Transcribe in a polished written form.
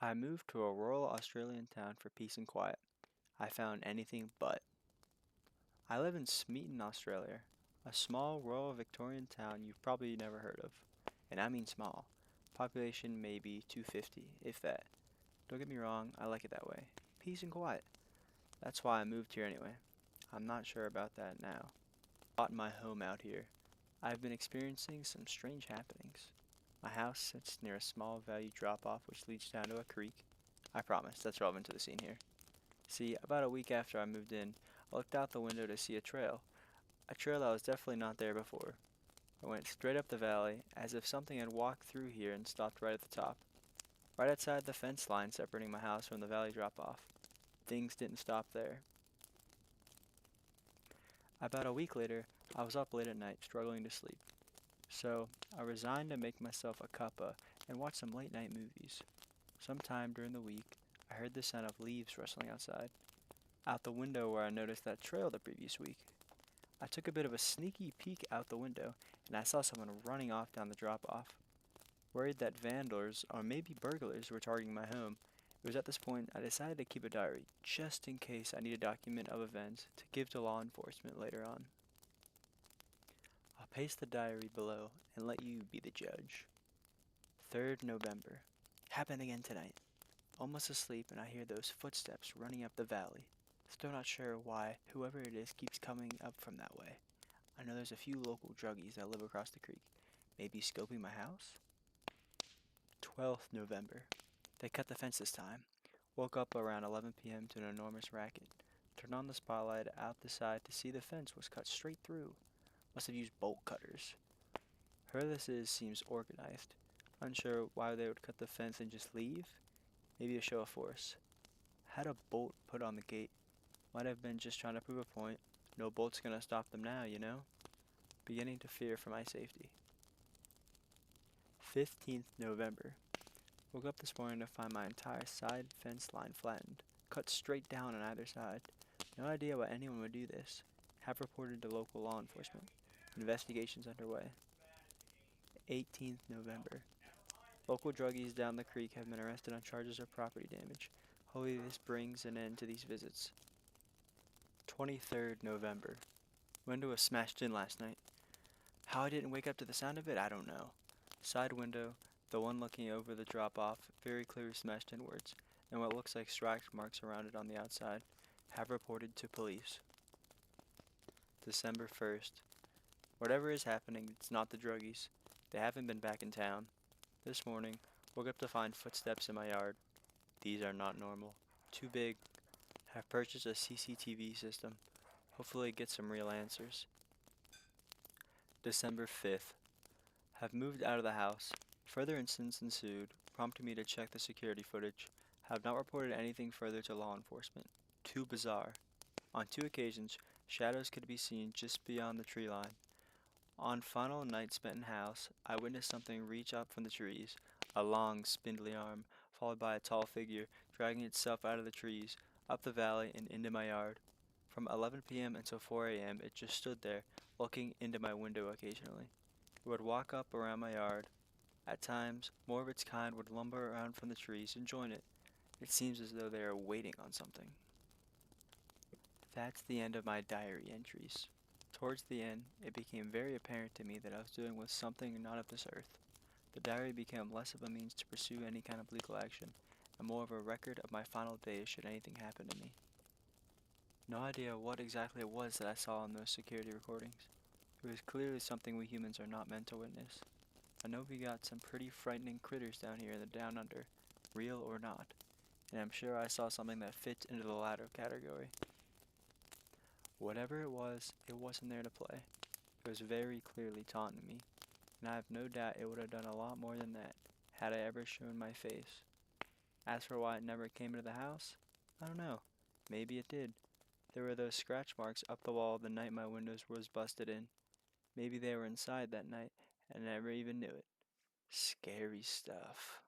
I moved to a rural Australian town for peace and quiet. I found anything but. I live in Smeaton, Australia, a small rural Victorian town you've probably never heard of. And I mean small. Population maybe 250, if that. Don't get me wrong, I like it that way. Peace and quiet. That's why I moved here anyway. I'm not sure about that now. Bought my home out here. I've been experiencing some strange happenings. My house sits near a small valley drop-off which leads down to a creek. I promise, that's relevant to the scene here. See, about a week after I moved in, I looked out the window to see a trail. A trail that was definitely not there before. I went straight up the valley, as if something had walked through here and stopped right at the top, right outside the fence line separating my house from the valley drop-off. Things didn't stop there. About a week later, I was up late at night, struggling to sleep. So, I resigned to make myself a cuppa and watch some late night movies. Sometime during the week, I heard the sound of leaves rustling outside, out the window where I noticed that trail the previous week. I took a bit of a sneaky peek out the window, and I saw someone running off down the drop-off. Worried that vandals, or maybe burglars, were targeting my home, it was at this point I decided to keep a diary, just in case I need a document of events to give to law enforcement later on. I'll paste the diary below and let you be the judge. 3rd November. Happened again tonight. Almost asleep and I hear those footsteps running up the valley. Still not sure why whoever it is keeps coming up from that way. I know there's a few local druggies that live across the creek. Maybe scoping my house? 12th November. They cut the fence this time. Woke up around 11 p.m. to an enormous racket. Turned on the spotlight out the side to see the fence was cut straight through. Must have used bolt cutters. Whoever this is seems organized. Unsure why they would cut the fence and just leave? Maybe a show of force. Had a bolt put on the gate. Might have been just trying to prove a point. No bolt's gonna stop them now, you know? Beginning to fear for my safety. 15th November. Woke up this morning to find my entire side fence line flattened, cut straight down on either side. No idea why anyone would do this. Have reported to local law enforcement. Investigations underway. 18th November. Local druggies down the creek have been arrested on charges of property damage. Hopefully this brings an end to these visits. 23rd November. Window was smashed in last night. How I didn't wake up to the sound of it, I don't know. Side window, the one looking over the drop-off, very clearly smashed inwards, and what looks like scratch marks around it on the outside. Have reported to police. December 1st. Whatever is happening, it's not the druggies. They haven't been back in town. This morning, woke up to find footsteps in my yard. These are not normal. Too big. Have purchased a CCTV system. Hopefully get some real answers. December 5th. Have moved out of the house. Further incidents ensued, prompting me to check the security footage. Have not reported anything further to law enforcement. Too bizarre. On 2 occasions, shadows could be seen just beyond the tree line. On final night spent in house, I witnessed something reach up from the trees, a long, spindly arm, followed by a tall figure, dragging itself out of the trees, up the valley, and into my yard. From 11 p.m. until 4 a.m., it just stood there, looking into my window occasionally. It would walk up around my yard. At times, more of its kind would lumber around from the trees and join it. It seems as though they are waiting on something. That's the end of my diary entries. Towards the end, it became very apparent to me that I was dealing with something not of this earth. The diary became less of a means to pursue any kind of legal action, and more of a record of my final days should anything happen to me. No idea what exactly it was that I saw in those security recordings. It was clearly something we humans are not meant to witness. I know we got some pretty frightening critters down here in the down under, real or not, and I'm sure I saw something that fits into the latter category. Whatever it wasn't there to play. It was very clearly taunting me, and I have no doubt it would have done a lot more than that, had I ever shown my face. As for why it never came into the house, I don't know. Maybe it did. There were those scratch marks up the wall the night my windows was busted in. Maybe they were inside that night, and I never even knew it. Scary stuff.